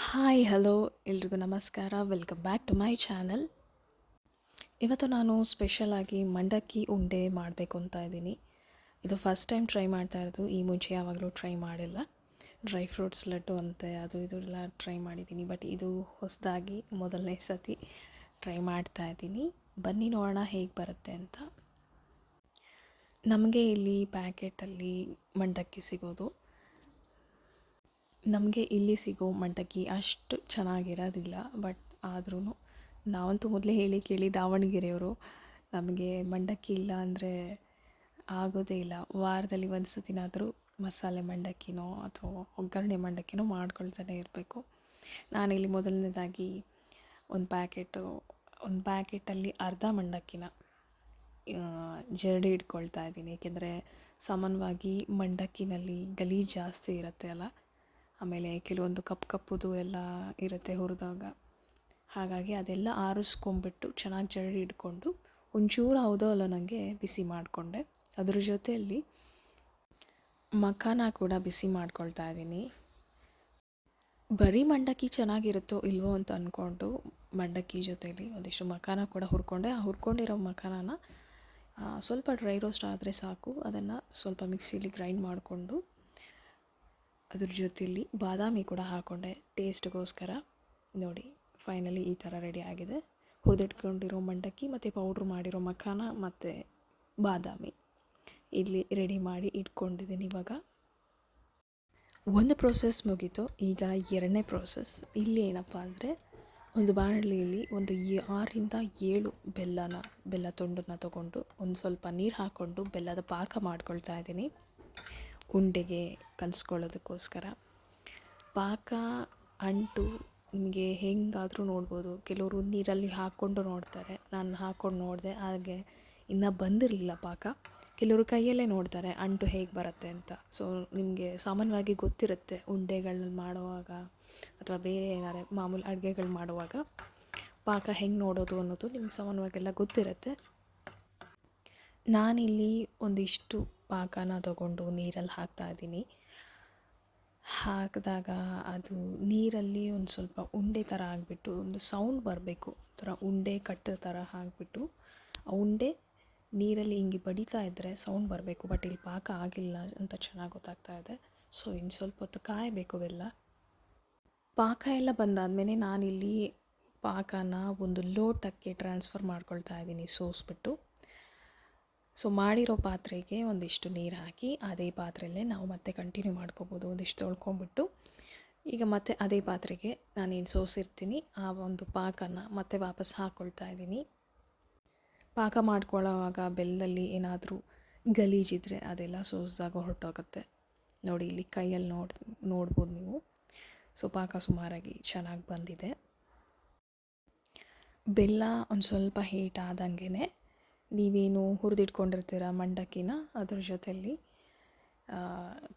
Hi hello ಎಲ್ರಿಗೂ ನಮಸ್ಕಾರ. Welcome back to my channel. ಇವತ್ತು ನಾನು ಸ್ಪೆಷಲಾಗಿ ಮಂಡಕ್ಕಿ ಉಂಡೆ ಮಾಡಬೇಕು ಅಂತ ಇದ್ದೀನಿ. ಇದು ಫಸ್ಟ್ ಟೈಮ್ ಟ್ರೈ ಮಾಡ್ತಾ ಇರೋದು. ಈ ಮುಂಚೆ ಯಾವಾಗಲೂ ಟ್ರೈ ಮಾಡಿಲ್ಲ. ಡ್ರೈ ಫ್ರೂಟ್ಸ್ ಲಡ್ಡು ಅಂತೆ ಅದು ಇದು ಎಲ್ಲ ಟ್ರೈ ಮಾಡಿದ್ದೀನಿ, ಬಟ್ ಇದು ಹೊಸದಾಗಿ ಮೊದಲನೇ ಸತಿ ಟ್ರೈ ಮಾಡ್ತಾ ಇದ್ದೀನಿ. ಬನ್ನಿ ನೋಡೋಣ ಹೇಗೆ ಬರುತ್ತೆ ಅಂತ. ನಮಗೆ ಇಲ್ಲಿ ಪ್ಯಾಕೆಟಲ್ಲಿ ಮಂಡಕ್ಕಿ ಸಿಗೋದು. ನಮಗೆ ಇಲ್ಲಿ ಸಿಗೋ ಮಂಡಕ್ಕಿ ಅಷ್ಟು ಚೆನ್ನಾಗಿರೋದಿಲ್ಲ, ಬಟ್ ಆದ್ರೂ ನಾವಂತೂ ಮೊದಲೇ ಹೇಳಿ ಕೇಳಿ ದಾವಣಗೆರೆಯವರು, ನಮಗೆ ಮಂಡಕ್ಕಿ ಇಲ್ಲ ಅಂದರೆ ಆಗೋದೇ ಇಲ್ಲ. ವಾರದಲ್ಲಿ ಒಂದು ಸತಿನಾದರೂ ಮಸಾಲೆ ಮಂಡಕ್ಕಿನೋ ಅಥವಾ ಒಗ್ಗರಣೆ ಮಂಡಕ್ಕಿನೋ ಮಾಡ್ಕೊಳ್ತಾನೆ ಇರಬೇಕು. ನಾನಿಲ್ಲಿ ಮೊದಲನೇದಾಗಿ ಒಂದು ಪ್ಯಾಕೆಟಲ್ಲಿ ಅರ್ಧ ಮಂಡಕ್ಕಿನ ಜರಡಿ ಇಟ್ಕೊಳ್ತಾ ಇದ್ದೀನಿ. ಏಕೆಂದರೆ ಸಾಮಾನ್ಯವಾಗಿ ಮಂಡಕ್ಕಿನಲ್ಲಿ ಗಲೀಜು ಜಾಸ್ತಿ ಇರುತ್ತೆ ಅಲ್ಲ, ಆಮೇಲೆ ಕೆಲವೊಂದು ಕಪ್ಪುದು ಎಲ್ಲ ಇರುತ್ತೆ ಹುರಿದಾಗ. ಹಾಗಾಗಿ ಅದೆಲ್ಲ ಆರಿಸ್ಕೊಂಬಿಟ್ಟು ಚೆನ್ನಾಗಿ ಜರಡಿ ಇಟ್ಕೊಂಡು ಒಂಚೂರು ಹೌದೋ ಅಲ್ಲ ನನಗೆ ಬಿಸಿ ಮಾಡಿಕೊಂಡೆ. ಅದ್ರ ಜೊತೆಯಲ್ಲಿ ಮಖಾನ ಕೂಡ ಬಿಸಿ ಮಾಡ್ಕೊಳ್ತಾ ಇದ್ದೀನಿ. ಬರೀ ಮಂಡಕ್ಕಿ ಚೆನ್ನಾಗಿರುತ್ತೋ ಇಲ್ವೋ ಅಂತ ಅಂದ್ಕೊಂಡು ಮಂಡಕ್ಕಿ ಜೊತೆಯಲ್ಲಿ ಒಂದಿಷ್ಟು ಮಖಾನ ಕೂಡ ಹುರ್ಕೊಂಡೆ. ಆ ಹುರ್ಕೊಂಡಿರೋ ಮಖಾನನ ಸ್ವಲ್ಪ ಡ್ರೈ ರೋಸ್ಟ್ ಆದರೆ ಸಾಕು. ಅದನ್ನು ಸ್ವಲ್ಪ ಮಿಕ್ಸಿಲಿ ಗ್ರೈಂಡ್ ಮಾಡಿಕೊಂಡು ಅದ್ರ ಜೊತೆಯಲ್ಲಿ ಬಾದಾಮಿ ಕೂಡ ಹಾಕ್ಕೊಂಡೆ ಟೇಸ್ಟ್ಗೋಸ್ಕರ. ನೋಡಿ, ಫೈನಲಿ ಈ ಥರ ರೆಡಿ ಆಗಿದೆ. ಹುರಿದಿಟ್ಕೊಂಡಿರೋ ಮಂಡಕ್ಕಿ ಮತ್ತು ಪೌಡ್ರ್ ಮಾಡಿರೋ ಮಖಾನ ಮತ್ತು ಬಾದಾಮಿ ಇಲ್ಲಿ ರೆಡಿ ಮಾಡಿ ಇಟ್ಕೊಂಡಿದ್ದೀನಿ. ಇವಾಗ ಒಂದು ಪ್ರೋಸೆಸ್ ಮುಗೀತು. ಈಗ ಎರಡನೇ ಪ್ರೋಸೆಸ್. ಇಲ್ಲಿ ಏನಪ್ಪ ಅಂದರೆ, ಒಂದು ಬಾಣಲಿಯಲ್ಲಿ ಒಂದು 6ರಿಂದ 7 ಬೆಲ್ಲ ತುಂಡನ್ನು ತೊಗೊಂಡು ಒಂದು ಸ್ವಲ್ಪ ನೀರು ಹಾಕ್ಕೊಂಡು ಬೆಲ್ಲದ ಪಾಕ ಮಾಡ್ಕೊಳ್ತಾ ಇದ್ದೀನಿ ಉಂಡೆಗೆ ಕಲಿಸ್ಕೊಳ್ಳೋದಕ್ಕೋಸ್ಕರ. ಪಾಕ ಅಂಟು ನಿಮಗೆ ಹೆಂಗಾದರೂ ನೋಡ್ಬೋದು. ಕೆಲವರು ನೀರಲ್ಲಿ ಹಾಕ್ಕೊಂಡು ನೋಡ್ತಾರೆ, ನಾನು ಹಾಕ್ಕೊಂಡು ನೋಡಿದೆ, ಹಾಗೆ ಇನ್ನೂ ಬಂದಿರಲಿಲ್ಲ ಪಾಕ. ಕೆಲವರು ಕೈಯಲ್ಲೇ ನೋಡ್ತಾರೆ ಅಂಟು ಹೇಗೆ ಬರುತ್ತೆ ಅಂತ. ಸೊ ನಿಮಗೆ ಸಾಮಾನ್ಯವಾಗಿ ಗೊತ್ತಿರುತ್ತೆ ಉಂಡೆಗಳನ್ನ ಮಾಡುವಾಗ ಅಥವಾ ಬೇರೆ ಏನಾದ್ರು ಮಾಮೂಲಿ ಅಡುಗೆಗಳು ಮಾಡುವಾಗ ಪಾಕ ಹೆಂಗೆ ನೋಡೋದು ಅನ್ನೋದು ನಿಮ್ಗೆ ಸಾಮಾನ್ಯವಾಗೆಲ್ಲ ಗೊತ್ತಿರುತ್ತೆ. ನಾನಿಲ್ಲಿ ಒಂದಿಷ್ಟು ಪಾಕನ ತಗೊಂಡು ನೀರಲ್ಲಿ ಹಾಕ್ತಾಯಿದ್ದೀನಿ. ಹಾಕಿದಾಗ ಅದು ನೀರಲ್ಲಿ ಒಂದು ಸ್ವಲ್ಪ ಉಂಡೆ ಥರ ಆಗಿಬಿಟ್ಟು ಒಂದು ಸೌಂಡ್ ಬರಬೇಕು, ಥರ ಉಂಡೆ ಕಟ್ಟೋ ಥರ ಹಾಕಿಬಿಟ್ಟು ಆ ಉಂಡೆ ನೀರಲ್ಲಿ ಹಿಂಗೆ ಬಡಿತಾ ಇದ್ದರೆ ಸೌಂಡ್ ಬರಬೇಕು. ಬಟ್ ಇಲ್ಲಿ ಪಾಕ ಆಗಿಲ್ಲ ಅಂತ ಚೆನ್ನಾಗಿ ಗೊತ್ತಾಗ್ತಾ ಇದೆ. ಸೊ ಇನ್ನು ಸ್ವಲ್ಪ ಹೊತ್ತು ಕಾಯಬೇಕು ಬೆಲ್ಲ. ಪಾಕ ಎಲ್ಲ ಬಂದಾದಮೇಲೆ ನಾನಿಲ್ಲಿ ಪಾಕನ ಒಂದು ಲೋಟಕ್ಕೆ ಟ್ರಾನ್ಸ್ಫರ್ ಮಾಡ್ಕೊಳ್ತಾ ಇದ್ದೀನಿ ಸೋಸ್ಬಿಟ್ಟು. ಸೊ ಮಾಡಿರೋ ಪಾತ್ರೆಗೆ ಒಂದಿಷ್ಟು ನೀರು ಹಾಕಿ ಅದೇ ಪಾತ್ರೆಯಲ್ಲೇ ನಾವು ಮತ್ತೆ ಕಂಟಿನ್ಯೂ ಮಾಡ್ಕೋಬೋದು. ಒಂದಿಷ್ಟು ತೊಳ್ಕೊಂಬಿಟ್ಟು ಈಗ ಮತ್ತೆ ಅದೇ ಪಾತ್ರೆಗೆ ನಾನೇನು ಸೋಸಿರ್ತೀನಿ ಆ ಒಂದು ಪಾಕನ ಮತ್ತೆ ವಾಪಸ್ ಹಾಕ್ಕೊಳ್ತಾ ಇದ್ದೀನಿ. ಪಾಕ ಮಾಡ್ಕೊಳ್ಳೋವಾಗ ಬೆಲ್ಲದಲ್ಲಿ ಏನಾದರೂ ಗಲೀಜಿದ್ರೆ ಅದೆಲ್ಲ ಸೋಸಿದಾಗ ಹೊರಟೋಗುತ್ತೆ. ನೋಡಿ, ಇಲ್ಲಿ ಕೈಯಲ್ಲಿ ನೋಡ್ಬೋದು ನೀವು. ಸೊ ಪಾಕ ಸುಮಾರಾಗಿ ಚೆನ್ನಾಗಿ ಬಂದಿದೆ. ಬೆಲ್ಲ ಒಂದು ಸ್ವಲ್ಪ ಹೀಟ್ ಆದಂಗೆ ನೀವೇನು ಹುರಿದಿಟ್ಕೊಂಡಿರ್ತೀರ ಮಂಡಕ್ಕಿನ ಅದ್ರ ಜೊತೆಯಲ್ಲಿ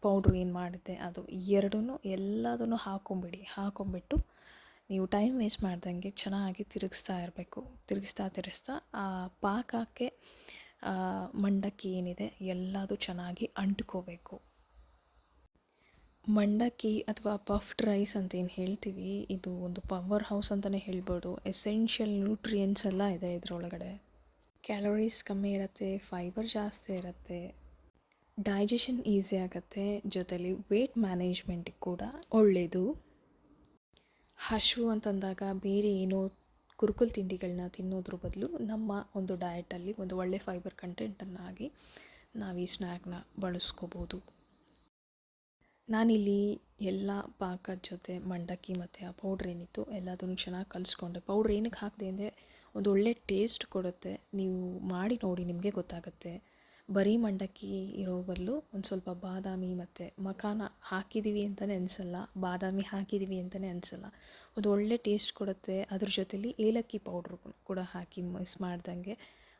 ಪೌಡ್ರ್ ಏನು ಮಾಡಿದ್ದೆ ಅದು ಎಲ್ಲದನ್ನು ಹಾಕ್ಕೊಂಬಿಟ್ಟು ನೀವು ಟೈಮ್ ವೇಸ್ಟ್ ಮಾಡ್ದಂಗೆ ಚೆನ್ನಾಗಿ ತಿರುಗಿಸ್ತಾ ಇರಬೇಕು. ತಿರುಗಿಸ್ತಾ ಆ ಪಾಕಕ್ಕೆ ಮಂಡಕ್ಕಿ ಏನಿದೆ ಎಲ್ಲದು ಚೆನ್ನಾಗಿ ಅಂಟ್ಕೋಬೇಕು. ಮಂಡಕ್ಕಿ ಅಥವಾ ಪಫ್ಡ್ ರೈಸ್ ಅಂತ ಏನು ಹೇಳ್ತೀವಿ, ಇದು ಒಂದು ಪವರ್ ಹೌಸ್ ಅಂತಲೇ ಹೇಳ್ಬೋದು. ಎಸೆನ್ಷಿಯಲ್ ನ್ಯೂಟ್ರಿಯೆಂಟ್ಸ್ ಎಲ್ಲ ಇದೆ ಇದರೊಳಗಡೆ. ಕ್ಯಾಲೋರೀಸ್ ಕಮ್ಮಿ ಇರುತ್ತೆ, ಫೈಬರ್ ಜಾಸ್ತಿ ಇರುತ್ತೆ, ಡೈಜೆಷನ್ ಈಸಿ ಆಗುತ್ತೆ, ಜೊತೆಲಿ ವೇಟ್ ಮ್ಯಾನೇಜ್ಮೆಂಟಿಗೆ ಕೂಡ ಒಳ್ಳೆಯದು. ಹಸಿವು ಅಂತಂದಾಗ ಬೇರೆ ಏನೋ ಕುರುಕುಲು ತಿಂಡಿಗಳನ್ನ ತಿನ್ನೋದ್ರ ಬದಲು ನಮ್ಮ ಒಂದು ಡಯಟಲ್ಲಿ ಒಂದು ಒಳ್ಳೆ ಫೈಬರ್ ಕಂಟೆಂಟನ್ನಾಗಿ ನಾವು ಈ ಸ್ನ್ಯಾಕ್ನ ಬಳಸ್ಕೋಬೋದು. ನಾನಿಲ್ಲಿ ಎಲ್ಲ ಪಾಕದ ಜೊತೆ ಮಂಡಕ್ಕಿ ಮತ್ತು ಆ ಪೌಡ್ರ್ ಏನಿತ್ತು ಎಲ್ಲದನ್ನು ಚೆನ್ನಾಗಿ ಕಲಿಸ್ಕೊಂಡೆ. ಪೌಡ್ರ್ ಏನಕ್ಕೆ ಹಾಕಿದೆ ಅಂದರೆ ಒಂದು ಒಳ್ಳೆ ಟೇಸ್ಟ್ ಕೊಡುತ್ತೆ. ನೀವು ಮಾಡಿ ನೋಡಿ, ನಿಮಗೆ ಗೊತ್ತಾಗುತ್ತೆ. ಬರೀ ಮಂಡಕ್ಕಿ ಇರೋ ಬದಲು ಒಂದು ಸ್ವಲ್ಪ ಬಾದಾಮಿ ಮತ್ತು ಮಖಾನ ಹಾಕಿದ್ದೀವಿ ಅಂತಲೇ ಅನಿಸಲ್ಲ, ಬಾದಾಮಿ ಹಾಕಿದ್ದೀವಿ ಅಂತಲೇ ಅನಿಸಲ್ಲ. ಒಂದು ಒಳ್ಳೆ ಟೇಸ್ಟ್ ಕೊಡುತ್ತೆ. ಅದ್ರ ಜೊತೆಲಿ ಏಲಕ್ಕಿ ಪೌಡ್ರು ಕೂಡ ಹಾಕಿ ಮಿಕ್ಸ್ ಮಾಡ್ದಂಗೆ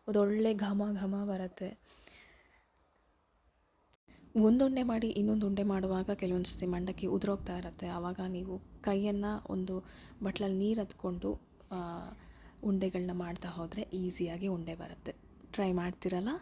ಒಂದು ಒಳ್ಳೆ ಘಮ ಬರುತ್ತೆ. ಒಂದು ಉಂಡೆ ಮಾಡಿ ಇನ್ನೊಂದು ಉಂಡೆ ಮಾಡುವಾಗ ಕೆಲವೊಂದು ಸತಿ ಮಂಡಕ್ಕಿ ಉದುರೋಗ್ತಾ ಇರುತ್ತೆ. ಆವಾಗ ನೀವು ಕೈಯನ್ನು ಒಂದು ಬಟ್ಲಲ್ಲಿ ನೀರು ಹತ್ಕೊಂಡು ಉಂಡೆಗಳನ್ನ ಮಾಡ್ತಾ ಹೋದರೆ ಈಸಿಯಾಗಿ ಉಂಡೆ ಬರುತ್ತೆ. ಟ್ರೈ ಮಾಡ್ತಿರಲ್ಲ?